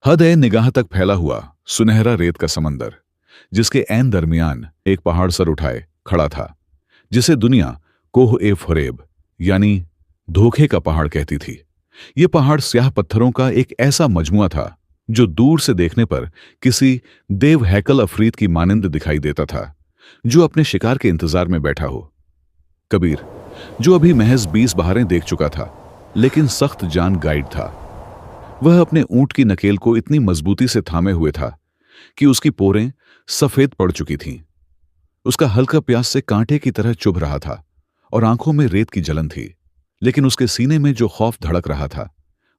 हद है निगाह तक फैला हुआ सुनहरा रेत का समंदर, जिसके ऐन दरमियान एक पहाड़ सर उठाए खड़ा था, जिसे दुनिया कोह ए फरेब यानी धोखे का पहाड़ कहती थी। यह पहाड़ स्याह पत्थरों का एक ऐसा मजमुआ था जो दूर से देखने पर किसी देव हैकल अफरीद की मानिंद दिखाई देता था, जो अपने शिकार के इंतजार में बैठा हो। कबीर, जो अभी महज 20 बहारें देख चुका था, लेकिन सख्त जान गाइड था, वह अपने ऊंट की नकेल को इतनी मजबूती से थामे हुए था कि उसकी पोरें सफेद पड़ चुकी थीं। उसका हल्का प्यास से कांटे की तरह चुभ रहा था और आंखों में रेत की जलन थी, लेकिन उसके सीने में जो खौफ धड़क रहा था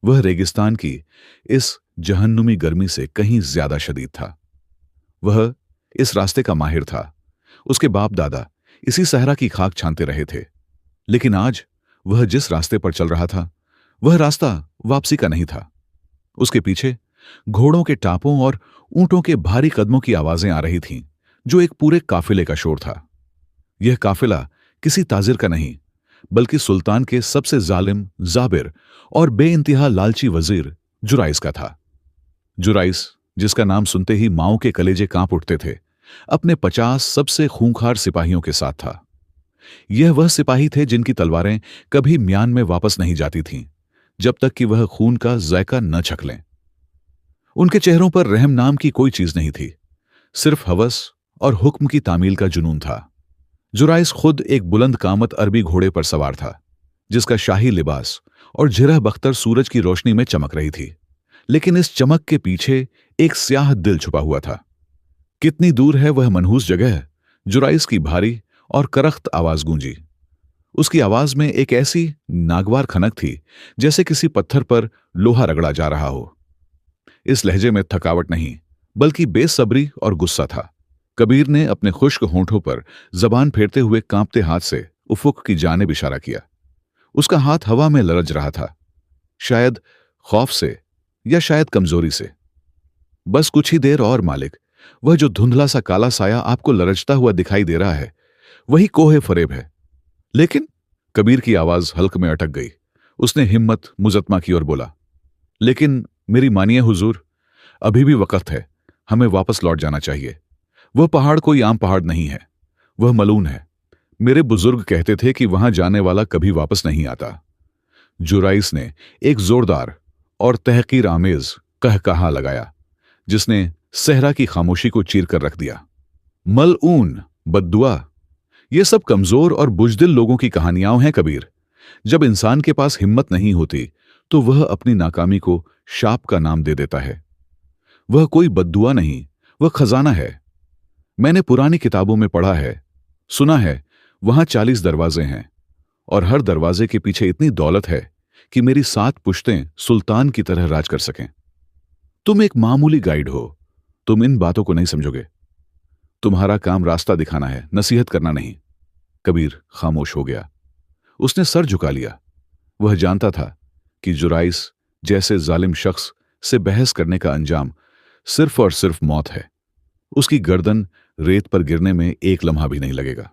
वह रेगिस्तान की इस जहन्नुमी गर्मी से कहीं ज्यादा शदीद था। वह इस रास्ते का माहिर था। उसके बाप दादा इसी सहरा की खाक छानते रहे थे, लेकिन आज वह जिस रास्ते पर चल रहा था वह रास्ता वापसी का नहीं था। उसके पीछे घोड़ों के टापों और ऊंटों के भारी कदमों की आवाजें आ रही थीं, जो एक पूरे काफिले का शोर था। यह काफिला किसी ताजिर का नहीं, बल्कि सुल्तान के सबसे जालिम, जाबिर और बेइंतहा लालची वजीर जुराइस का था। जुराइस, जिसका नाम सुनते ही माओ के कलेजे कांप उठते थे, अपने 50 सबसे खूंखार सिपाहियों के साथ था। यह वह सिपाही थे जिनकी तलवारें कभी म्यान में वापस नहीं जाती थीं, जब तक कि वह खून का जायका न चख लें। उनके चेहरों पर रहम नाम की कोई चीज नहीं थी, सिर्फ हवस और हुक्म की तामील का जुनून था। जुराइस खुद एक बुलंद कामत अरबी घोड़े पर सवार था, जिसका शाही लिबास और झिरह बख्तर सूरज की रोशनी में चमक रही थी, लेकिन इस चमक के पीछे एक स्याह दिल छुपा हुआ था। कितनी दूर है वह मनहूस जगह? जुराइस की भारी और करख्त आवाज गूंजी। उसकी आवाज में एक ऐसी नागवार खनक थी जैसे किसी पत्थर पर लोहा रगड़ा जा रहा हो। इस लहजे में थकावट नहीं, बल्कि बेसब्री और गुस्सा था। कबीर ने अपने खुश्क होंठों पर जबान फेरते हुए कांपते हाथ से उफुक की जानिब इशारा किया। उसका हाथ हवा में लरज रहा था, शायद खौफ से या शायद कमजोरी से। बस कुछ ही देर और मालिक, वह जो धुंधला सा काला साया आपको लरजता हुआ दिखाई दे रहा है वही कोहे फरेब है। लेकिन कबीर की आवाज हल्क में अटक गई। उसने हिम्मत मुजत्मा की ओर बोला, लेकिन मेरी मानिए हुजूर, अभी भी वक्त है, हमें वापस लौट जाना चाहिए। वह पहाड़ कोई आम पहाड़ नहीं है, वह मलून है। मेरे बुजुर्ग कहते थे कि वहां जाने वाला कभी वापस नहीं आता। जुराइस ने एक जोरदार और तहकीर आमेज कहकहा लगाया, जिसने सहरा की खामोशी को चीर कर रख दिया। मलऊन, बद्दुआ, ये सब कमजोर और बुजदिल लोगों की कहानियां हैं कबीर। जब इंसान के पास हिम्मत नहीं होती तो वह अपनी नाकामी को शाप का नाम दे देता है। वह कोई बद्दुआ नहीं, वह खजाना है। मैंने पुरानी किताबों में पढ़ा है, सुना है, वहां 40 दरवाजे हैं और हर दरवाजे के पीछे इतनी दौलत है कि मेरी 7 पुश्तें सुल्तान की तरह राज कर सकें। तुम एक मामूली गाइड हो, तुम इन बातों को नहीं समझोगे। तुम्हारा काम रास्ता दिखाना है, नसीहत करना नहीं। कबीर खामोश हो गया। उसने सर झुका लिया। वह जानता था कि जुराइस जैसे जालिम शख्स से बहस करने का अंजाम सिर्फ और सिर्फ मौत है। उसकी गर्दन रेत पर गिरने में एक लम्हा भी नहीं लगेगा।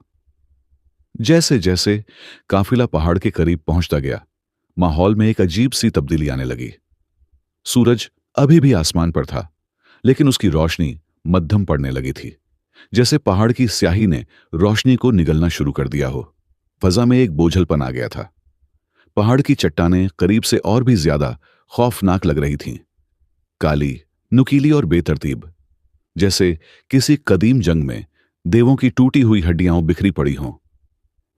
जैसे जैसे काफिला पहाड़ के करीब पहुंचता गया, माहौल में एक अजीब सी तब्दीली आने लगी। सूरज अभी भी आसमान पर था, लेकिन उसकी रोशनी मध्यम पड़ने लगी थी, जैसे पहाड़ की स्याही ने रोशनी को निगलना शुरू कर दिया हो। फजा में एक बोझलपन आ गया था। पहाड़ की चट्टानें करीब से और भी ज्यादा खौफनाक लग रही थीं, काली, नुकीली और बेतरतीब, जैसे किसी कदीम जंग में देवों की टूटी हुई हड्डियां बिखरी पड़ी हों।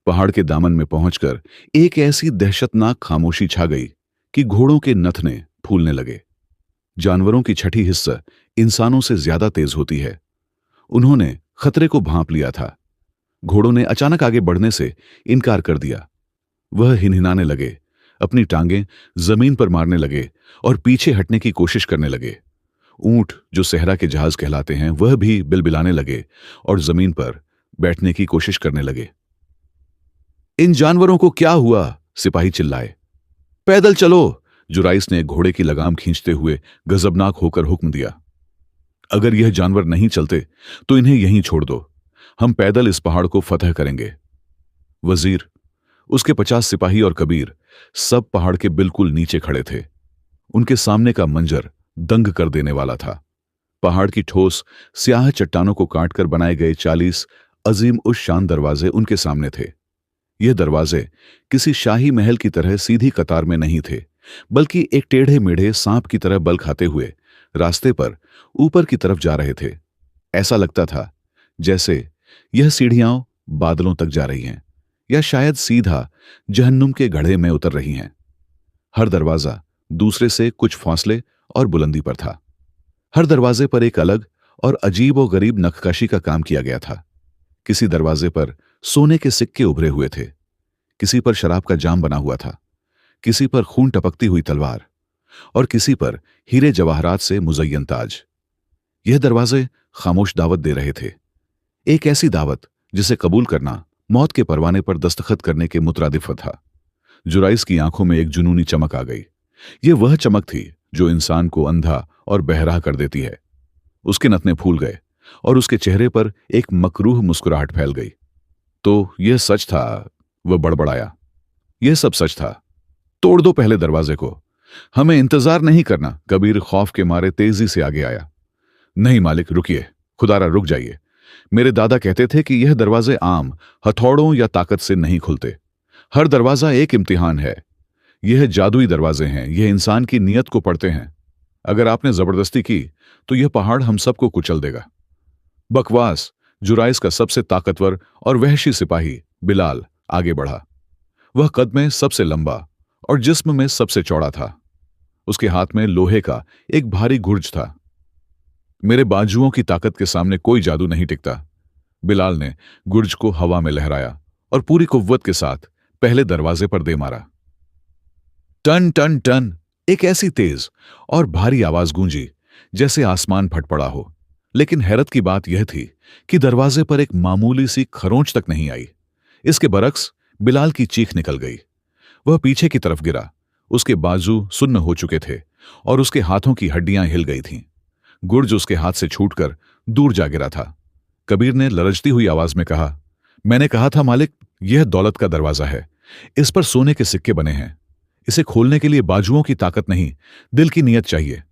पहाड़ के दामन में पहुंचकर एक ऐसी दहशतनाक खामोशी छा गई कि घोड़ों के नथने फूलने लगे। जानवरों की छठी हिस्सा इंसानों से ज्यादा तेज होती है। उन्होंने खतरे को भांप लिया था। घोड़ों ने अचानक आगे बढ़ने से इनकार कर दिया। वह हिनहिनाने लगे, अपनी टांगें जमीन पर मारने लगे और पीछे हटने की कोशिश करने लगे। ऊंट, जो सहरा के जहाज कहलाते हैं, वह भी बिलबिलाने लगे और जमीन पर बैठने की कोशिश करने लगे। इन जानवरों को क्या हुआ? सिपाही चिल्लाए। पैदल चलो, जुराइस ने घोड़े की लगाम खींचते हुए गजबनाक होकर हुक्म दिया। अगर यह जानवर नहीं चलते तो इन्हें यहीं छोड़ दो, हम पैदल इस पहाड़ को फतह करेंगे। वजीर, उसके 50 सिपाही और कबीर सब पहाड़ के बिल्कुल नीचे खड़े थे। उनके सामने का मंजर दंग कर देने वाला था। पहाड़ की ठोस स्याह चट्टानों को काटकर बनाए गए 40 अजीम उस शान दरवाजे उनके सामने थे। यह दरवाजे किसी शाही महल की तरह सीधी कतार में नहीं थे, बल्कि एक टेढ़े मेढ़े सांप की तरह बल खाते हुए रास्ते पर ऊपर की तरफ जा रहे थे। ऐसा लगता था जैसे यह सीढ़ियां बादलों तक जा रही हैं, या शायद सीधा जहन्नुम के गड्ढे में उतर रही हैं। हर दरवाजा दूसरे से कुछ फासले और बुलंदी पर था। हर दरवाजे पर एक अलग और अजीब और गरीब नक्काशी का काम किया गया था। किसी दरवाजे पर सोने के सिक्के उभरे हुए थे, किसी पर शराब का जाम बना हुआ था, किसी पर खून टपकती हुई तलवार और किसी पर हीरे जवाहरात से मुज़य्यन ताज। यह दरवाजे खामोश दावत दे रहे थे, एक ऐसी दावत जिसे कबूल करना मौत के परवाने पर दस्तखत करने के मुतरादिफ था। जुराइस की आंखों में एक जुनूनी चमक आ गई। यह वह चमक थी जो इंसान को अंधा और बहरा कर देती है। उसके नथने फूल गए और उसके चेहरे पर एक मकरूह मुस्कुराहट फैल गई। तो यह सच था, वह बड़बड़ाया। यह सब सच था। तोड़ दो पहले दरवाजे को, हमें इंतजार नहीं करना। कबीर खौफ के मारे तेजी से आगे आया। नहीं मालिक, रुकिए, खुदारा रुक जाइए। मेरे दादा कहते थे कि यह दरवाजे आम हथौड़ों या ताकत से नहीं खुलते। हर दरवाजा एक इम्तिहान है। यह जादुई दरवाजे हैं, यह इंसान की नीयत को पढ़ते हैं। अगर आपने जबरदस्ती की तो यह पहाड़ हम सबको कुचल देगा। बकवास। जुराइस का सबसे ताकतवर और वहशी सिपाही बिलाल आगे बढ़ा। वह कद में सबसे लंबा और जिस्म में सबसे चौड़ा था। उसके हाथ में लोहे का एक भारी गुर्ज था। मेरे बाजुओं की ताकत के सामने कोई जादू नहीं टिकता। बिलाल ने गुर्ज को हवा में लहराया और पूरी कुव्वत के साथ पहले दरवाजे पर दे मारा। टन टन टन, एक ऐसी तेज और भारी आवाज गूंजी जैसे आसमान फट पड़ा हो। लेकिन हैरत की बात यह थी कि दरवाजे पर एक मामूली सी खरोंच तक नहीं आई। इसके बरक्स बिलाल की चीख निकल गई। वह पीछे की तरफ गिरा। उसके बाजू सुन्न हो चुके थे और उसके हाथों की हड्डियां हिल गई थीं। गुर्ज उसके हाथ से छूटकर दूर जा गिरा था। कबीर ने लरजती हुई आवाज में कहा, मैंने कहा था मालिक, यह दौलत का दरवाजा है। इस पर सोने के सिक्के बने हैं। इसे खोलने के लिए बाजुओं की ताकत नहीं, दिल की नीयत चाहिए।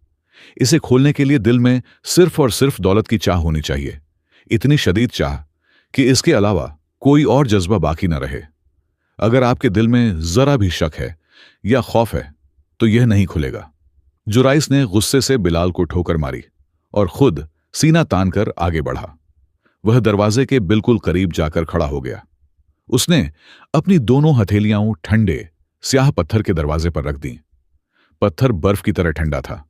इसे खोलने के लिए दिल में सिर्फ और सिर्फ दौलत की चाह होनी चाहिए, इतनी शदीद चाह कि इसके अलावा कोई और जज्बा बाकी न रहे। अगर आपके दिल में जरा भी शक है या खौफ है तो यह नहीं खुलेगा। जुराइस ने गुस्से से बिलाल को ठोकर मारी और खुद सीना तानकर आगे बढ़ा। वह दरवाजे के बिल्कुल करीब जाकर खड़ा हो गया। उसने अपनी दोनों हथेलियां ठंडे स्याह पत्थर के दरवाजे पर रख दी। पत्थर बर्फ की तरह ठंडा था।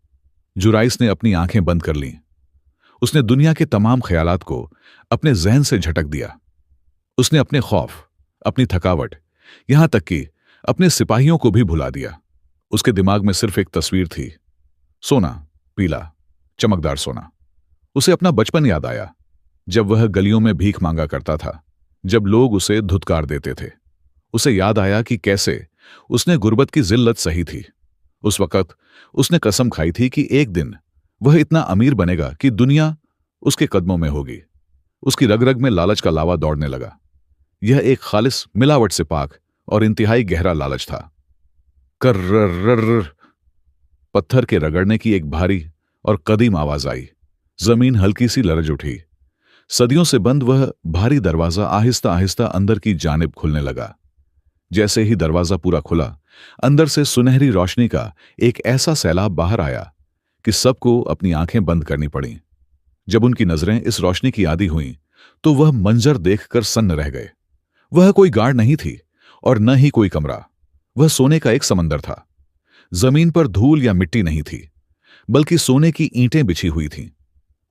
जुराइस ने अपनी आंखें बंद कर लीं। उसने दुनिया के तमाम ख्यालात को अपने जहन से झटक दिया। उसने अपने खौफ, अपनी थकावट, यहां तक कि अपने सिपाहियों को भी भुला दिया। उसके दिमाग में सिर्फ एक तस्वीर थी, सोना, पीला चमकदार सोना। उसे अपना बचपन याद आया, जब वह गलियों में भीख मांगा करता था, जब लोग उसे धुतकार देते थे। उसे याद आया कि कैसे उसने गुर्बत की जिल्लत सही थी। उस वक्त उसने कसम खाई थी कि एक दिन वह इतना अमीर बनेगा कि दुनिया उसके कदमों में होगी। उसकी रग रग में लालच का लावा दौड़ने लगा। यह एक खालिस मिलावट से पाक और इंतहाई गहरा लालच था। कर्रर्रर्र, पत्थर के रगड़ने की एक भारी और कदीम आवाज आई। जमीन हल्की सी लरज उठी। सदियों से बंद वह भारी दरवाजा आहिस्ता आहिस्ता अंदर की जानिब खुलने लगा। जैसे ही दरवाजा पूरा खुला, अंदर से सुनहरी रोशनी का एक ऐसा सैलाब बाहर आया कि सबको अपनी आंखें बंद करनी पड़ी। जब उनकी नजरें इस रोशनी की आदी हुईं, तो वह मंजर देखकर सन्न रह गए। वह कोई गाड़ नहीं थी और न ही कोई कमरा। वह सोने का एक समंदर था। जमीन पर धूल या मिट्टी नहीं थी, बल्कि सोने की ईंटें बिछी हुई थीं।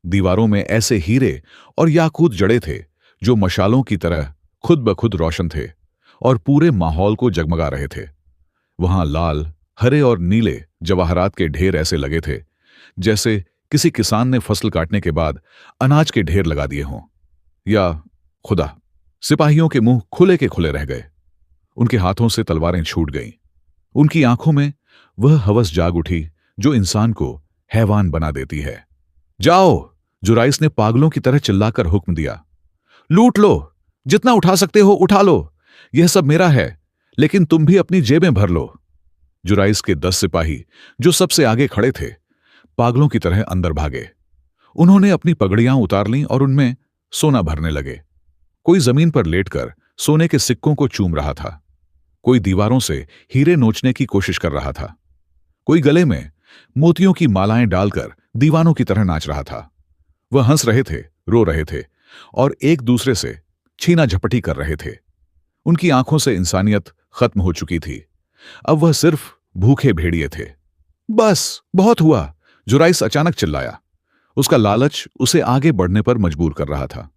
दीवारों में ऐसे हीरे और याकूत जड़े थे जो मशालों की तरह खुद ब खुद रोशन थे और पूरे माहौल को जगमगा रहे थे। वहां लाल, हरे और नीले जवाहरात के ढेर ऐसे लगे थे जैसे किसी किसान ने फसल काटने के बाद अनाज के ढेर लगा दिए हों। या खुदा, सिपाहियों के मुंह खुले के खुले रह गए। उनके हाथों से तलवारें छूट गईं। उनकी आंखों में वह हवस जाग उठी जो इंसान को हैवान बना देती है। जाओ, जुराइस ने पागलों की तरह चिल्लाकर हुक्म दिया। लूट लो, जितना उठा सकते हो उठा लो। यह सब मेरा है, लेकिन तुम भी अपनी जेबें भर लो। जुराइस के 10 सिपाही, जो सबसे आगे खड़े थे, पागलों की तरह अंदर भागे। उन्होंने अपनी पगड़ियां उतार लीं और उनमें सोना भरने लगे। कोई जमीन पर लेटकर सोने के सिक्कों को चूम रहा था, कोई दीवारों से हीरे नोचने की कोशिश कर रहा था, कोई गले में मोतियों की मालाएं डालकर दीवानों की तरह नाच रहा था। वह हंस रहे थे, रो रहे थे और एक दूसरे से छीना झपटी कर रहे थे। उनकी आंखों से इंसानियत खत्म हो चुकी थी। अब वह सिर्फ भूखे भेड़िए थे। बस बहुत हुआ, जुराइस अचानक चिल्लाया। उसका लालच उसे आगे बढ़ने पर मजबूर कर रहा था।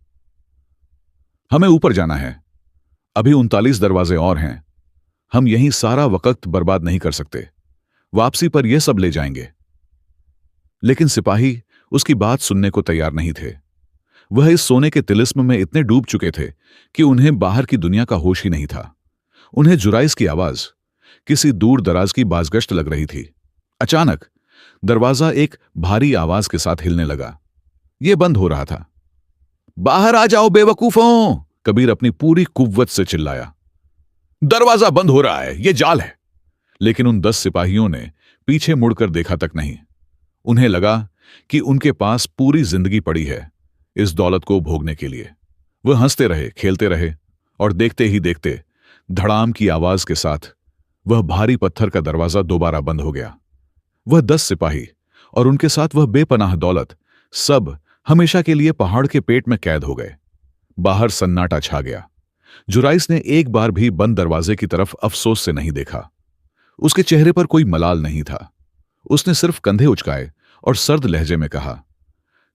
हमें ऊपर जाना है, अभी 39 दरवाजे और हैं। हम यहीं सारा वक्त बर्बाद नहीं कर सकते, वापसी पर यह सब ले जाएंगे। लेकिन सिपाही उसकी बात सुनने को तैयार नहीं थे। वह इस सोने के तिलिस्म में इतने डूब चुके थे कि उन्हें बाहर की दुनिया का होश ही नहीं था। उन्हें जुराइस की आवाज किसी दूर दराज की बाजगश्त लग रही थी। अचानक दरवाजा एक भारी आवाज के साथ हिलने लगा। यह बंद हो रहा था। बाहर आ जाओ बेवकूफों, कबीर अपनी पूरी कुव्वत से चिल्लाया। दरवाजा बंद हो रहा है, यह जाल है। लेकिन उन 10 सिपाहियों ने पीछे मुड़कर देखा तक नहीं। उन्हें लगा कि उनके पास पूरी जिंदगी पड़ी है इस दौलत को भोगने के लिए। वह हंसते रहे, खेलते रहे और देखते ही देखते धड़ाम की आवाज के साथ वह भारी पत्थर का दरवाजा दोबारा बंद हो गया। वह 10 सिपाही और उनके साथ वह बेपनाह दौलत सब हमेशा के लिए पहाड़ के पेट में कैद हो गए। बाहर सन्नाटा छा गया। जुराइस ने एक बार भी बंद दरवाजे की तरफ अफसोस से नहीं देखा। उसके चेहरे पर कोई मलाल नहीं था। उसने सिर्फ कंधे उचकाए और सर्द लहजे में कहा,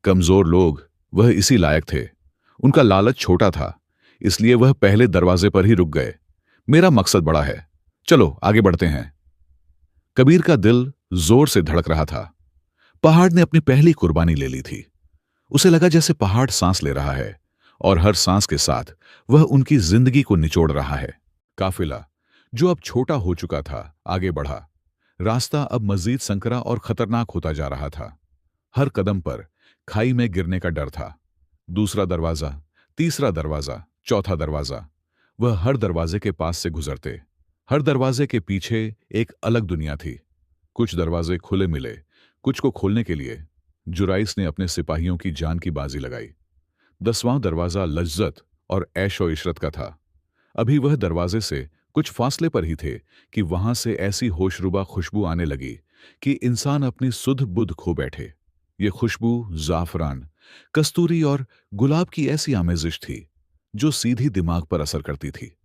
कमजोर लोग वह इसी लायक थे। उनका लालच छोटा था, इसलिए वह पहले दरवाजे पर ही रुक गए। मेरा मकसद बड़ा है, चलो आगे बढ़ते हैं। कबीर का दिल जोर से धड़क रहा था। पहाड़ ने अपनी पहली कुर्बानी ले ली थी। उसे लगा जैसे पहाड़ सांस ले रहा है और हर सांस के साथ वह उनकी जिंदगी को निचोड़ रहा है। काफिला जो अब छोटा हो चुका था, आगे बढ़ा। रास्ता अब मजीद संकरा और खतरनाक होता जा रहा था। हर कदम पर खाई में गिरने का डर था। दूसरा दरवाजा, तीसरा दरवाजा, चौथा दरवाजा। वह हर दरवाजे के पास से गुजरते। हर दरवाजे के पीछे एक अलग दुनिया थी। कुछ दरवाजे खुले मिले, कुछ को खोलने के लिए जुराइस ने अपने सिपाहियों की जान की बाजी लगाई। 10वां दरवाजा लज्जत और ऐशो इशरत का था। अभी वह दरवाजे से कुछ फासले पर ही थे कि वहां से ऐसी होशरुबा खुशबू आने लगी कि इंसान अपनी सुध बुध खो बैठे। ये खुशबू जाफरान, कस्तूरी और गुलाब की ऐसी आमेजिश थी जो सीधी दिमाग पर असर करती थी।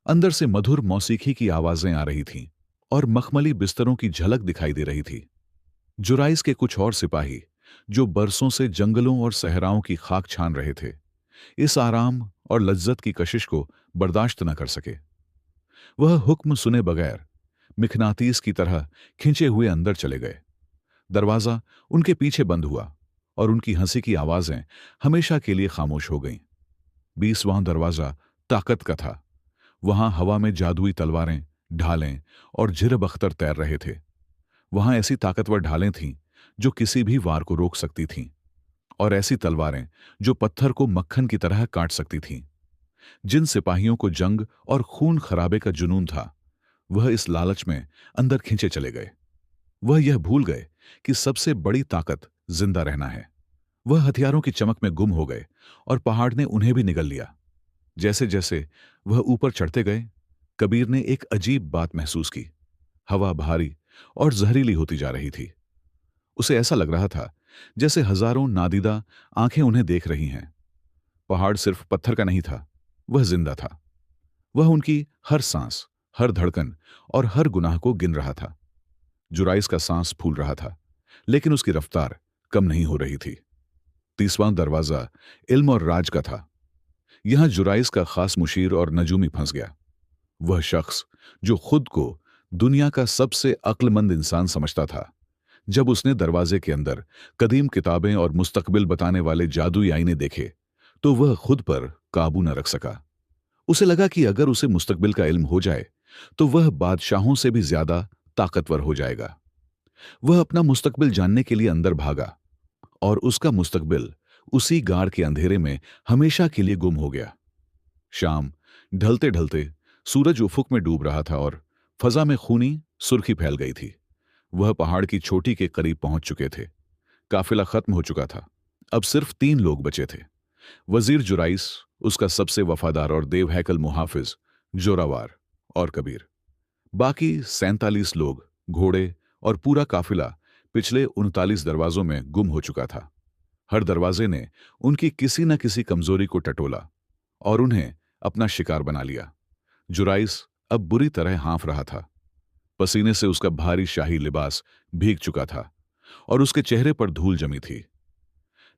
अंदर से मधुर मौसीकी की आवाजें आ रही थीं और मखमली बिस्तरों की झलक दिखाई दे रही थी। जुराइस के कुछ और सिपाही जो बरसों से जंगलों और सहराओं की खाक छान रहे थे, इस आराम और लज्जत की कशिश को बर्दाश्त न कर सके। वह हुक्म सुने बगैर मिखनातीस की तरह खिंचे हुए अंदर चले गए। दरवाजा उनके पीछे बंद हुआ और उनकी हंसी की आवाजें हमेशा के लिए खामोश हो गईं। 20वां दरवाजा ताकत का था। वहां हवा में जादुई तलवारें, ढालें और झिरब अख्तर तैर रहे थे। वहां ऐसी ताकतवर ढालें थीं जो किसी भी वार को रोक सकती थीं और ऐसी तलवारें जो पत्थर को मक्खन की तरह काट सकती थीं। जिन सिपाहियों को जंग और खून खराबे का जुनून था, वह इस लालच में अंदर खींचे चले गए। वह यह भूल गए कि सबसे बड़ी ताकत जिंदा रहना है। वह हथियारों की चमक में गुम हो गए और पहाड़ ने उन्हें भी निगल लिया। जैसे जैसे वह ऊपर चढ़ते गए, कबीर ने एक अजीब बात महसूस की। हवा भारी और जहरीली होती जा रही थी। उसे ऐसा लग रहा था जैसे हजारों नादीदा आंखें उन्हें देख रही हैं। पहाड़ सिर्फ पत्थर का नहीं था, वह जिंदा था। वह उनकी हर सांस, हर धड़कन और हर गुनाह को गिन रहा था। जुराइस का सांस फूल रहा था, लेकिन उसकी रफ्तार कम नहीं हो रही थी। 30वां दरवाजा इल्म और राज का था। यहां जुराइस का खास मुशीर और नजूमी फंस गया। वह शख्स जो खुद को दुनिया का सबसे अक्लमंद इंसान समझता था, जब उसने दरवाजे के अंदर कदीम किताबें और मुस्तकबिल बताने वाले जादुई आईने देखे, तो वह खुद पर काबू न रख सका। उसे लगा कि अगर उसे मुस्तकबिल का इल्म हो जाए तो वह बादशाहों से भी ज्यादा ताकतवर हो जाएगा। वह अपना मुस्तकबिल जानने के लिए अंदर भागा और उसका मुस्तकबिल उसी गाढ़ के अंधेरे में हमेशा के लिए गुम हो गया। शाम ढलते ढलते सूरज उफुक में डूब रहा था और फजा में खूनी सुर्खी फैल गई थी। वह पहाड़ की चोटी के करीब पहुंच चुके थे। काफिला खत्म हो चुका था। अब सिर्फ 3 लोग बचे थे। वजीर जुराइस, उसका सबसे वफादार और देव हैकल मुहाफिज जोरावार, और कबीर। बाकी 47 लोग, घोड़े और पूरा काफिला पिछले 39 दरवाजों में गुम हो चुका था। हर दरवाजे ने उनकी किसी न किसी कमजोरी को टटोला और उन्हें अपना शिकार बना लिया। जुराइस अब बुरी तरह हाँफ रहा था। पसीने से उसका भारी शाही लिबास भीग चुका था और उसके चेहरे पर धूल जमी थी।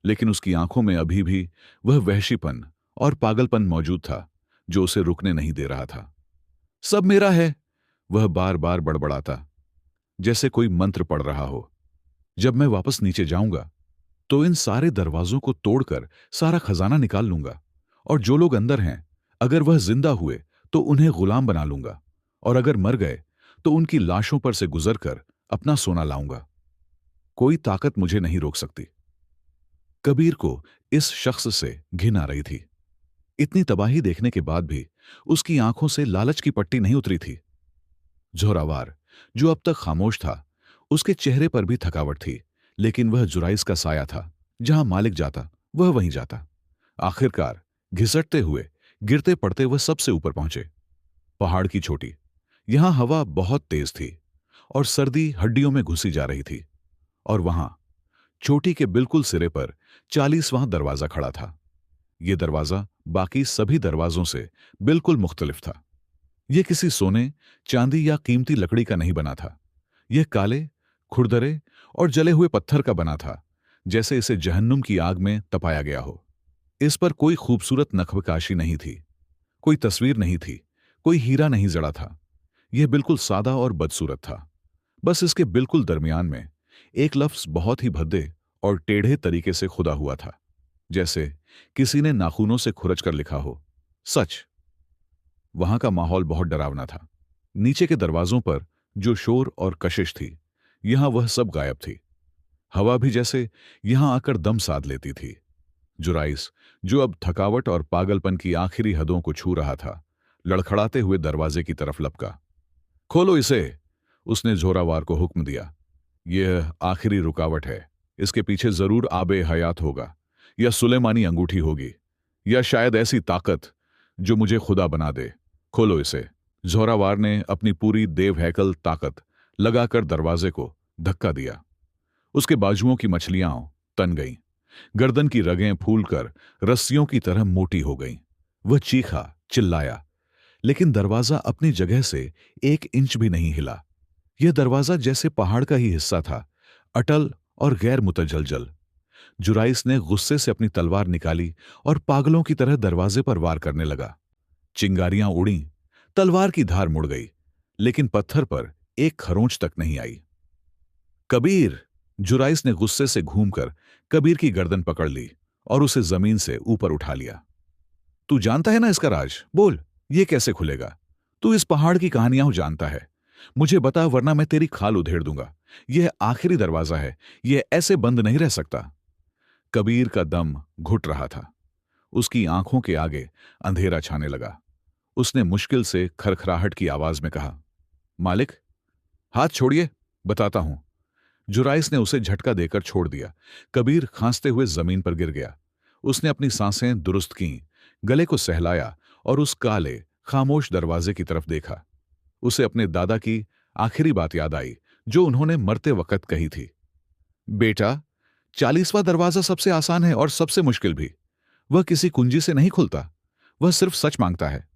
लेकिन उसकी आंखों में अभी भी वह वहशीपन और पागलपन मौजूद था जो उसे रुकने नहीं दे रहा था। सब मेरा है, वह बार बार बड़बड़ाता, जैसे कोई मंत्र पढ़ रहा हो। जब मैं वापस नीचे जाऊंगा तो इन सारे दरवाजों को तोड़कर सारा खजाना निकाल लूंगा, और जो लोग अंदर हैं, अगर वह जिंदा हुए तो उन्हें गुलाम बना लूंगा, और अगर मर गए तो उनकी लाशों पर से गुजरकर अपना सोना लाऊंगा। कोई ताकत मुझे नहीं रोक सकती। कबीर को इस शख्स से घिन आ रही थी। इतनी तबाही देखने के बाद भी उसकी आंखों से लालच की पट्टी नहीं उतरी थी। जोरावार, जो अब तक खामोश था, उसके चेहरे पर भी थकावट थी, लेकिन वह जुराइस का साया था। जहां मालिक जाता वह वहीं जाता। आखिरकार घिसटते हुए, गिरते पड़ते वह सबसे ऊपर पहुंचे। पहाड़ की चोटी। यहां हवा बहुत तेज थी और सर्दी हड्डियों में घुसी जा रही थी। और वहां चोटी के बिल्कुल सिरे पर 40वां दरवाजा खड़ा था। यह दरवाजा बाकी सभी दरवाजों से बिल्कुल मुख्तलिफ था। यह किसी सोने, चांदी या कीमती लकड़ी का नहीं बना था। यह काले, खुरदरे और जले हुए पत्थर का बना था, जैसे इसे जहन्नुम की आग में तपाया गया हो। इस पर कोई खूबसूरत नक्शकाशी नहीं थी, कोई तस्वीर नहीं थी, कोई हीरा नहीं जड़ा था। यह बिल्कुल सादा और बदसूरत था। बस इसके बिल्कुल दरमियान में एक लफ्ज बहुत ही भद्दे और टेढ़े तरीके से खुदा हुआ था, जैसे किसी ने नाखूनों से खुरच कर लिखा हो, सच। वहां का माहौल बहुत डरावना था। नीचे के दरवाजों पर जो शोर और कशिश थी, यहां वह सब गायब थी। हवा भी जैसे यहां आकर दम साध लेती थी। जुराइस, जो अब थकावट और पागलपन की आखिरी हदों को छू रहा था, लड़खड़ाते हुए दरवाजे की तरफ लपका। खोलो इसे, उसने जोरावार को हुक्म दिया। यह आखिरी रुकावट है। इसके पीछे जरूर आबे हयात होगा, या सुलेमानी अंगूठी होगी, या शायद ऐसी ताकत जो मुझे खुदा बना दे। खोलो इसे। जोरावार ने अपनी पूरी देव हैकल ताकत लगाकर दरवाजे को धक्का दिया। उसके बाजुओं की मछलियां तन गईं, गर्दन की रगें फूलकर रस्सियों की तरह मोटी हो गईं। वह चीखा, चिल्लाया, लेकिन दरवाजा अपनी जगह से 1 इंच भी नहीं हिला। यह दरवाजा जैसे पहाड़ का ही हिस्सा था, अटल और गैर मुतजलजल। जुराइस ने गुस्से से अपनी तलवार निकाली और पागलों की तरह दरवाजे पर वार करने लगा। चिंगारियां उड़ीं, तलवार की धार मुड़ गई, लेकिन पत्थर पर एक खरोंच तक नहीं आई। कबीर! जुराइस ने गुस्से से घूमकर कबीर की गर्दन पकड़ ली और उसे जमीन से ऊपर उठा लिया। तू जानता है ना इसका राज? बोल, ये कैसे खुलेगा? तू इस पहाड़ की कहानियां जानता है। मुझे बता, वरना मैं तेरी खाल उधेड़ दूंगा। यह आखिरी दरवाजा है, यह ऐसे बंद नहीं रह सकता। कबीर का दम घुट रहा था। उसकी आंखों के आगे अंधेरा छाने लगा। उसने मुश्किल से खरखराहट की आवाज में कहा, मालिक, हाथ छोड़िए, बताता हूं। जुराइस ने उसे झटका देकर छोड़ दिया। कबीर खांसते हुए जमीन पर गिर गया। उसने अपनी सांसें दुरुस्त कीं, गले को सहलाया और उस काले, खामोश दरवाजे की तरफ देखा। उसे अपने दादा की आखिरी बात याद आई, जो उन्होंने मरते वक्त कही थी। बेटा, 40वां दरवाजा सबसे आसान है और सबसे मुश्किल भी। वह किसी कुंजी से नहीं खुलता, वह सिर्फ सच मांगता है।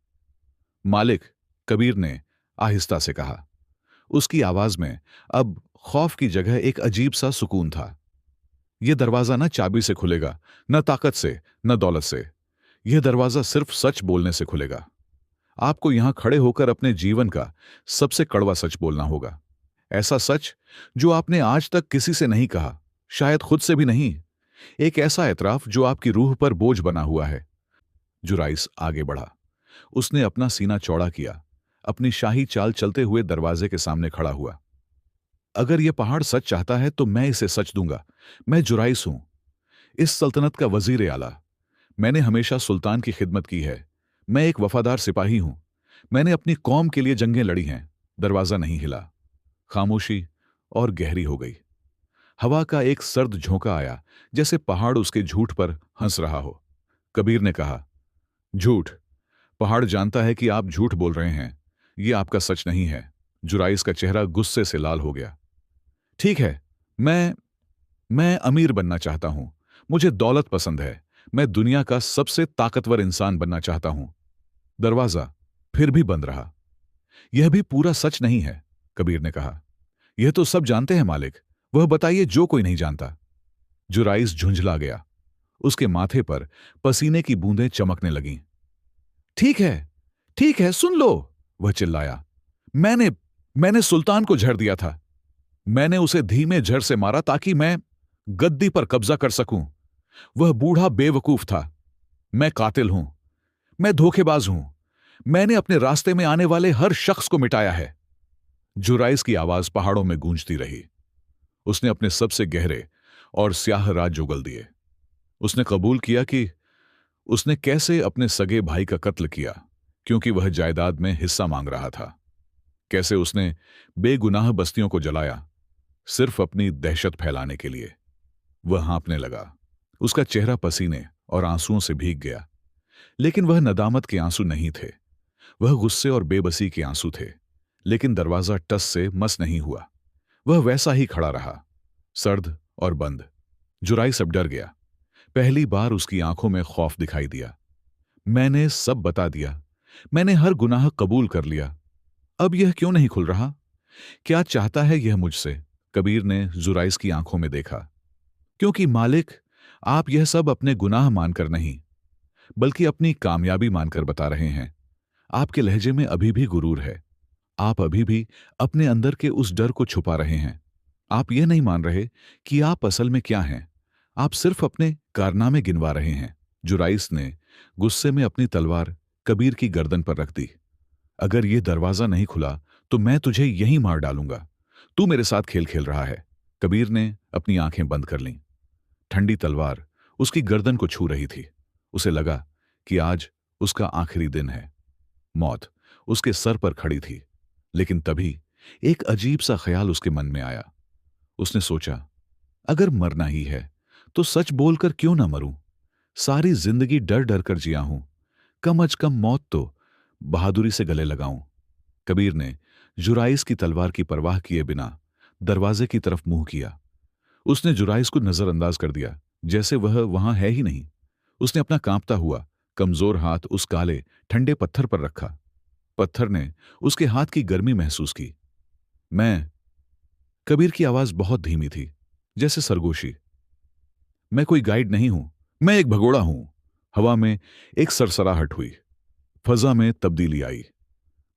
मालिक, कबीर ने आहिस्ता से कहा। उसकी आवाज में अब खौफ की जगह एक अजीब सा सुकून था। यह दरवाजा न चाबी से खुलेगा, न ताकत से, न दौलत से। यह दरवाजा सिर्फ सच बोलने से खुलेगा। आपको यहां खड़े होकर अपने जीवन का सबसे कड़वा सच बोलना होगा। ऐसा सच जो आपने आज तक किसी से नहीं कहा, शायद खुद से भी नहीं। एक ऐसा एतराफ जो आपकी रूह पर बोझ बना हुआ है। जुराइस आगे बढ़ा। उसने अपना सीना चौड़ा किया, अपनी शाही चाल चलते हुए दरवाजे के सामने खड़ा हुआ। अगर यह पहाड़ सच चाहता है तो मैं इसे सच दूंगा। मैं जुराइस हूं, इस सल्तनत का वजीर आला। मैंने हमेशा सुल्तान की खिदमत की है। मैं एक वफादार सिपाही हूं। मैंने अपनी कौम के लिए जंगें लड़ी हैं। दरवाजा नहीं हिला। खामोशी और गहरी हो गई। हवा का एक सर्द झोंका आया, जैसे पहाड़ उसके झूठ पर हंस रहा हो। कबीर ने कहा, झूठ? पहाड़ जानता है कि आप झूठ बोल रहे हैं। ये आपका सच नहीं है। जुराइस का चेहरा गुस्से से लाल हो गया। ठीक है, मैं मैं अमीर बनना चाहता हूं। मुझे दौलत पसंद है। मैं दुनिया का सबसे ताकतवर इंसान बनना चाहता हूं। दरवाजा फिर भी बंद रहा। यह भी पूरा सच नहीं है, कबीर ने कहा। यह तो सब जानते हैं मालिक। वह बताइए जो कोई नहीं जानता। जुराइस झुंझला गया। उसके माथे पर पसीने की बूंदें चमकने लगीं। ठीक है, ठीक है, सुन लो, वह चिल्लाया। मैंने मैंने सुल्तान को झड़ दिया था। मैंने उसे धीमे झड़ से मारा ताकि मैं गद्दी पर कब्जा कर सकूं। वह बूढ़ा बेवकूफ था। मैं कातिल हूं। मैं धोखेबाज हूं। मैंने अपने रास्ते में आने वाले हर शख्स को मिटाया है। जुराइस की आवाज पहाड़ों में गूंजती रही। उसने अपने सबसे गहरे और स्याह राज उगल दिए। उसने कबूल किया कि उसने कैसे अपने सगे भाई का कत्ल किया क्योंकि वह जायदाद में हिस्सा मांग रहा था। कैसे उसने बेगुनाह बस्तियों को जलाया सिर्फ अपनी दहशत फैलाने के लिए। वह हाँफने लगा। उसका चेहरा पसीने और आंसुओं से भीग गया। लेकिन वह नदामत के आंसू नहीं थे। वह गुस्से और बेबसी के आंसू थे। लेकिन दरवाजा टस से मस नहीं हुआ। वह वैसा ही खड़ा रहा, सर्द और बंद। जुराइस अब डर गया। पहली बार उसकी आंखों में खौफ दिखाई दिया। मैंने सब बता दिया। मैंने हर गुनाह कबूल कर लिया। अब यह क्यों नहीं खुल रहा? क्या चाहता है यह मुझसे? कबीर ने जुराइस की आंखों में देखा। क्योंकि मालिक, आप यह सब अपने गुनाह मानकर नहीं, बल्कि अपनी कामयाबी मानकर बता रहे हैं। आपके लहजे में अभी भी गुरूर है। आप अभी भी अपने अंदर के उस डर को छुपा रहे हैं। आप यह नहीं मान रहे कि आप असल में क्या हैं। आप सिर्फ अपने कारनामे गिनवा रहे हैं। जुराइस ने गुस्से में अपनी तलवार कबीर की गर्दन पर रख दी। अगर यह दरवाजा नहीं खुला तो मैं तुझे यहीं मार डालूंगा। तू मेरे साथ खेल खेल रहा है। कबीर ने अपनी आंखें बंद कर लीं। ठंडी तलवार उसकी गर्दन को छू रही थी। उसे लगा कि आज उसका आखिरी दिन है। मौत उसके सर पर खड़ी थी। लेकिन तभी एक अजीब सा ख्याल उसके मन में आया। उसने सोचा, अगर मरना ही है तो सच बोलकर क्यों ना मरूं? सारी जिंदगी डर डर कर जिया हूं। कम अज कम मौत तो बहादुरी से गले लगाऊं। कबीर ने जुराइस की तलवार की परवाह किए बिना दरवाजे की तरफ मुंह किया। उसने जुराइस को नजरअंदाज कर दिया, जैसे वह वहां है ही नहीं। उसने अपना कांपता हुआ कमजोर हाथ उस काले ठंडे पत्थर पर रखा। पत्थर ने उसके हाथ की गर्मी महसूस की। मैं कबीर की आवाज बहुत धीमी थी, जैसे सरगोशी। मैं कोई गाइड नहीं हूं। मैं एक भगोड़ा हूं। हवा में एक सरसराहट हुई। फजा में तब्दीली आई।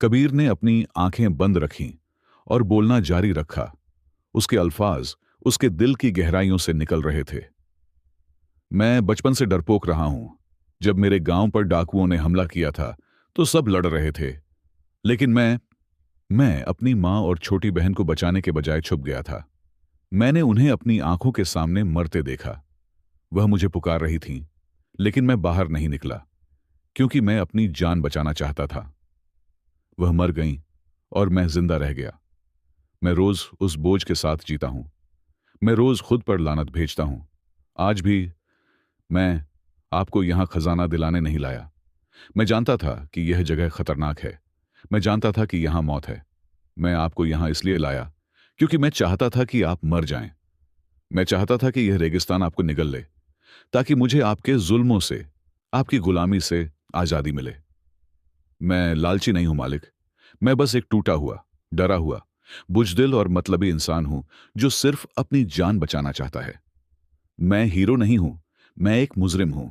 कबीर ने अपनी आंखें बंद रखीं और बोलना जारी रखा। उसके अल्फाज उसके दिल की गहराइयों से निकल रहे थे। मैं बचपन से डरपोक रहा हूं। जब मेरे गांव पर डाकुओं ने हमला किया था तो सब लड़ रहे थे। लेकिन मैं अपनी मां और छोटी बहन को बचाने के बजाय छुप गया था। मैंने उन्हें अपनी आंखों के सामने मरते देखा। वह मुझे पुकार रही थीं, लेकिन मैं बाहर नहीं निकला क्योंकि मैं अपनी जान बचाना चाहता था। वह मर गईं और मैं जिंदा रह गया। मैं रोज उस बोझ के साथ जीता हूं। मैं रोज खुद पर लानत भेजता हूं। आज भी मैं आपको यहां खजाना दिलाने नहीं लाया। मैं जानता था कि यह जगह खतरनाक है। मैं जानता था कि यहां मौत है। मैं आपको यहां इसलिए लाया क्योंकि मैं चाहता था कि आप मर जाएं। मैं चाहता था कि यह रेगिस्तान आपको निगल ले, ताकि मुझे आपके जुल्मों से, आपकी गुलामी से आजादी मिले। मैं लालची नहीं हूं मालिक। मैं बस एक टूटा हुआ, डरा हुआ, बुजदिल और मतलबी इंसान हूं जो सिर्फ अपनी जान बचाना चाहता है। मैं हीरो नहीं हूं। मैं एक मुजरिम हूं।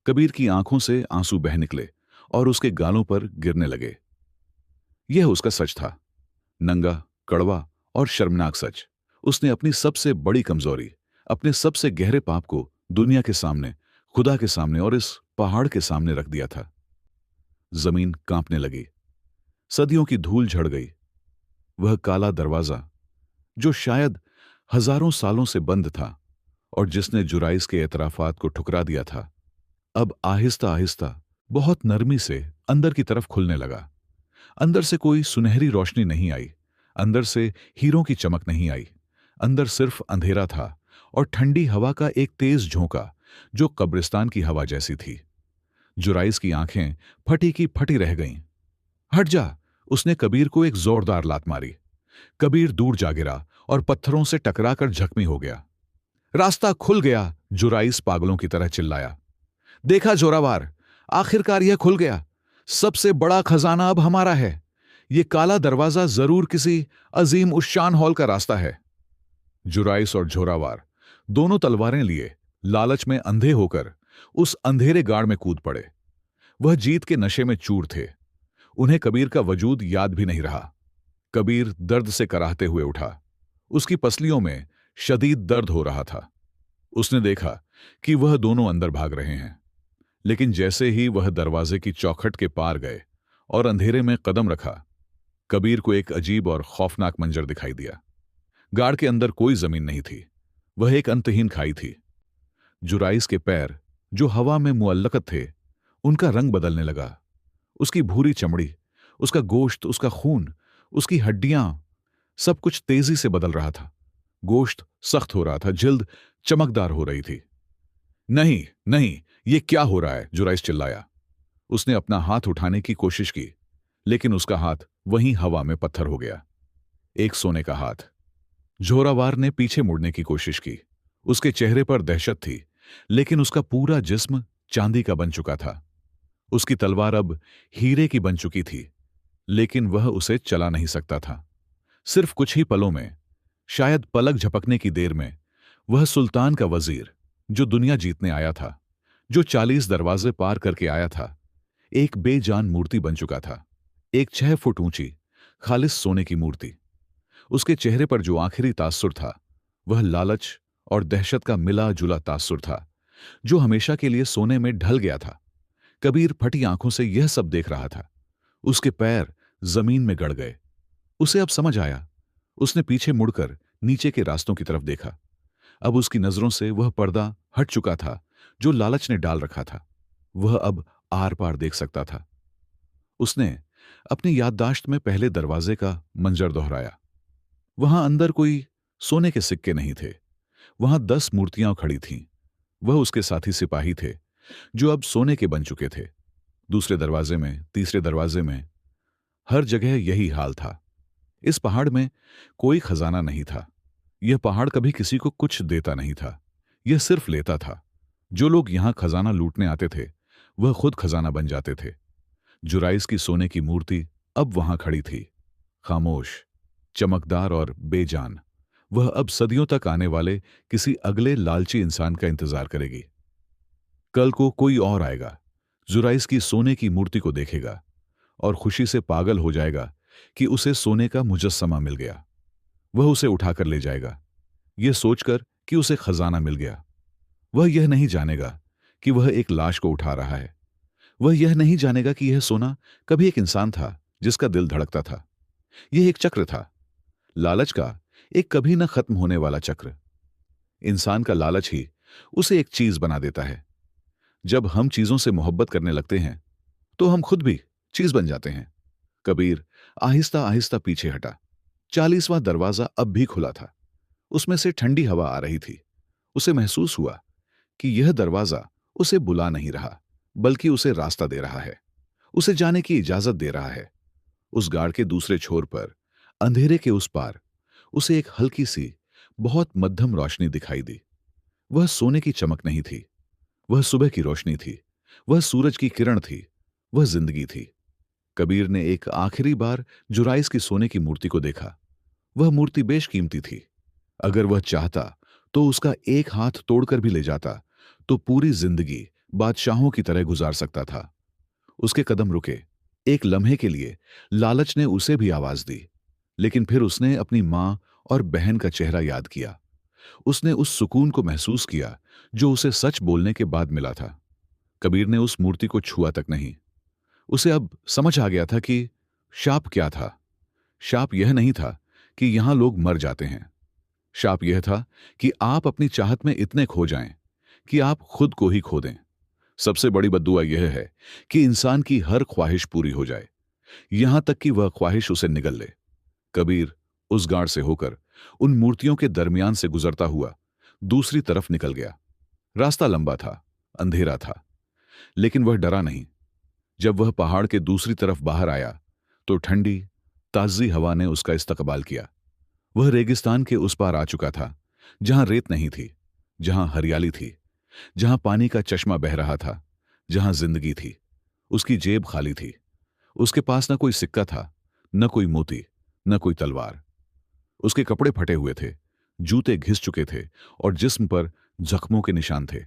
कबीर की आंखों से आंसू बह निकले और उसके गालों पर गिरने लगे। यह उसका सच था, नंगा, कड़वा और शर्मनाक सच। उसने अपनी सबसे बड़ी कमजोरी, अपने सबसे गहरे पाप को दुनिया के सामने, खुदा के सामने और इस पहाड़ के सामने रख दिया था। जमीन कांपने लगी। सदियों की धूल झड़ गई। वह काला दरवाजा, जो शायद हजारों सालों से बंद था और जिसने जुराइस के एतराफात को ठुकरा दिया था, अब आहिस्ता आहिस्ता, बहुत नरमी से अंदर की तरफ खुलने लगा। अंदर से कोई सुनहरी रोशनी नहीं आई। अंदर से हीरों की चमक नहीं आई। अंदर सिर्फ अंधेरा था और ठंडी हवा का एक तेज झोंका जो कब्रिस्तान की हवा जैसी थी। जुराइस की आंखें फटी की फटी रह गईं। हट जा! उसने कबीर को एक जोरदार लात मारी। कबीर दूर जा गिरा और पत्थरों से टकराकर जख्मी हो गया। रास्ता खुल गया! जुराइस पागलों की तरह चिल्लाया। देखा जोरावार, आखिरकार यह खुल गया। सबसे बड़ा खजाना अब हमारा है। यह काला दरवाजा जरूर किसी अजीम उश्शान हॉल का रास्ता है। जुराइस और जोरावार दोनों तलवारें लिए लालच में अंधे होकर उस अंधेरे गाड़ में कूद पड़े। वह जीत के नशे में चूर थे। उन्हें कबीर का वजूद याद भी नहीं रहा। कबीर दर्द से कराहते हुए उठा। उसकी पसलियों में शदीद दर्द हो रहा था। उसने देखा कि वह दोनों अंदर भाग रहे हैं, लेकिन जैसे ही वह दरवाजे की चौखट के पार गए और अंधेरे में कदम रखा, कबीर को एक अजीब और खौफनाक मंजर दिखाई दिया। गाड़ के अंदर कोई जमीन नहीं थी। वह एक अंतहीन खाई थी। जुराइस के पैर, जो हवा में मुअल्लकत थे, उनका रंग बदलने लगा। उसकी भूरी चमड़ी, उसका गोश्त, उसका खून, उसकी हड्डियां, सब कुछ तेजी से बदल रहा था। गोश्त सख्त हो रहा था, जिल्द चमकदार हो रही थी। नहीं, नहीं, ये क्या हो रहा है? जुराइस चिल्लाया। उसने अपना हाथ उठाने की कोशिश की, लेकिन उसका हाथ वहीं हवा में पत्थर हो गया। एक सोने का हाथ। जोरावार ने पीछे मुड़ने की कोशिश की। उसके चेहरे पर दहशत थी, लेकिन उसका पूरा जिस्म चांदी का बन चुका था। उसकी तलवार अब हीरे की बन चुकी थी, लेकिन वह उसे चला नहीं सकता था। सिर्फ कुछ ही पलों में, शायद पलक झपकने की देर में, वह सुल्तान का वजीर, जो दुनिया जीतने आया था, जो 40 दरवाजे पार करके आया था, एक बेजान मूर्ति बन चुका था। एक 6 फुट ऊंची, खालिस सोने की मूर्ति। उसके चेहरे पर जो आखिरी तासुर था, वह लालच और दहशत का मिला जुला तासुर था, जो हमेशा के लिए सोने में ढल गया था। कबीर फटी आंखों से यह सब देख रहा था। उसके पैर जमीन में गड़ गए। उसे अब समझ आया। उसने पीछे मुड़कर नीचे के रास्तों की तरफ देखा। अब उसकी नजरों से वह पर्दा हट चुका था जो लालच ने डाल रखा था। वह अब आर पार देख सकता था। उसने अपनी याददाश्त में पहले दरवाजे का मंजर दोहराया। वहां अंदर कोई सोने के सिक्के नहीं थे। वहां 10 मूर्तियां खड़ी थीं। वह उसके साथी सिपाही थे, जो अब सोने के बन चुके थे। दूसरे दरवाजे में, तीसरे दरवाजे में, हर जगह यही हाल था। इस पहाड़ में कोई खजाना नहीं था। यह पहाड़ कभी किसी को कुछ देता नहीं था। यह सिर्फ लेता था। जो लोग यहां खजाना लूटने आते थे, वह खुद खजाना बन जाते थे। जुराइस की सोने की मूर्ति अब वहां खड़ी थी, खामोश, चमकदार और बेजान। वह अब सदियों तक आने वाले किसी अगले लालची इंसान का इंतजार करेगी। कल को कोई और आएगा, जुराइस की सोने की मूर्ति को देखेगा और खुशी से पागल हो जाएगा कि उसे सोने का मुजस्समा मिल गया। वह उसे उठाकर ले जाएगा, यह सोचकर कि उसे खजाना मिल गया। वह यह नहीं जानेगा कि वह एक लाश को उठा रहा है। वह यह नहीं जानेगा कि यह सोना कभी एक इंसान था जिसका दिल धड़कता था। यह एक चक्र था, लालच का एक कभी न खत्म होने वाला चक्र। इंसान का लालच ही उसे एक चीज बना देता है। जब हम चीजों से मोहब्बत करने लगते हैं, तो हम खुद भी चीज बन जाते हैं। कबीर आहिस्ता आहिस्ता पीछे हटा। 40वां दरवाजा अब भी खुला था। उसमें से ठंडी हवा आ रही थी। उसे महसूस हुआ कि यह दरवाजा उसे बुला नहीं रहा, बल्कि उसे रास्ता दे रहा है, उसे जाने की इजाजत दे रहा है। उस गाड़ के दूसरे छोर पर, अंधेरे के उस पार, उसे एक हल्की सी, बहुत मध्यम रोशनी दिखाई दी। वह सोने की चमक नहीं थी, वह सुबह की रोशनी थी, वह सूरज की किरण थी, वह जिंदगी थी। कबीर ने एक आखिरी बार जुराइस की सोने की मूर्ति को देखा। वह मूर्ति बेशकीमती थी। अगर वह चाहता तो उसका एक हाथ तोड़कर भी ले जाता, तो पूरी जिंदगी बादशाहों की तरह गुजार सकता था। उसके कदम रुके। एक लम्हे के लिए लालच ने उसे भी आवाज दी, लेकिन फिर उसने अपनी मां और बहन का चेहरा याद किया। उसने उस सुकून को महसूस किया जो उसे सच बोलने के बाद मिला था। कबीर ने उस मूर्ति को छुआ तक नहीं। उसे अब समझ आ गया था कि शाप क्या था। शाप यह नहीं था कि यहां लोग मर जाते हैं। शाप यह था कि आप अपनी चाहत में इतने खो जाएं कि आप खुद को ही खो दें। सबसे बड़ी बद्दुआ यह है कि इंसान की हर ख्वाहिश पूरी हो जाए, यहां तक कि वह ख्वाहिश उसे निगल ले। कबीर उस गाड़ से होकर उन मूर्तियों के दरमियान से गुजरता हुआ दूसरी तरफ निकल गया। रास्ता लंबा था, अंधेरा था, लेकिन वह डरा नहीं। जब वह पहाड़ के दूसरी तरफ बाहर आया तो ठंडी ताजी हवा ने उसका इस्तकबाल किया। वह रेगिस्तान के उस पार आ चुका था, जहां रेत नहीं थी, जहां हरियाली थी, जहां पानी का चश्मा बह रहा था, जहां जिंदगी थी। उसकी जेब खाली थी। उसके पास न कोई सिक्का था, न कोई मोती, न कोई तलवार। उसके कपड़े फटे हुए थे, जूते घिस चुके थे और जिस्म पर जख्मों के निशान थे।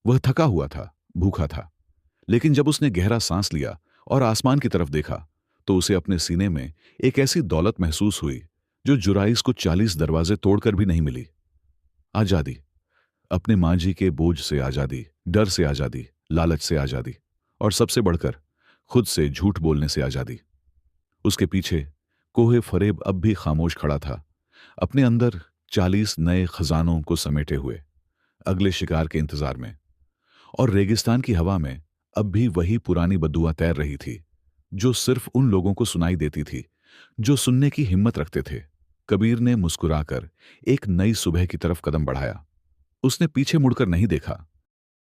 वह थका हुआ था, भूखा था। लेकिन जब उसने गहरा सांस लिया और आसमान की तरफ देखा तो उसे अपने सीने में एक ऐसी दौलत महसूस हुई जो जुराइस को 40 दरवाजे तोड़कर भी नहीं मिली। आजादी, अपने मां जी के बोझ से आजादी, डर से आजादी, लालच से आजादी और सबसे बढ़कर खुद से झूठ बोलने से आजादी। उसके पीछे कोहे फरेब अब भी खामोश खड़ा था, अपने अंदर 40 नए खजानों को समेटे हुए, अगले शिकार के इंतजार में। और रेगिस्तान की हवा में अब भी वही पुरानी बदुआ तैर रही थी, जो सिर्फ उन लोगों को सुनाई देती थी जो सुनने की हिम्मत रखते थे। कबीर ने मुस्कुराकर एक नई सुबह की तरफ कदम बढ़ाया। उसने पीछे मुड़कर नहीं देखा,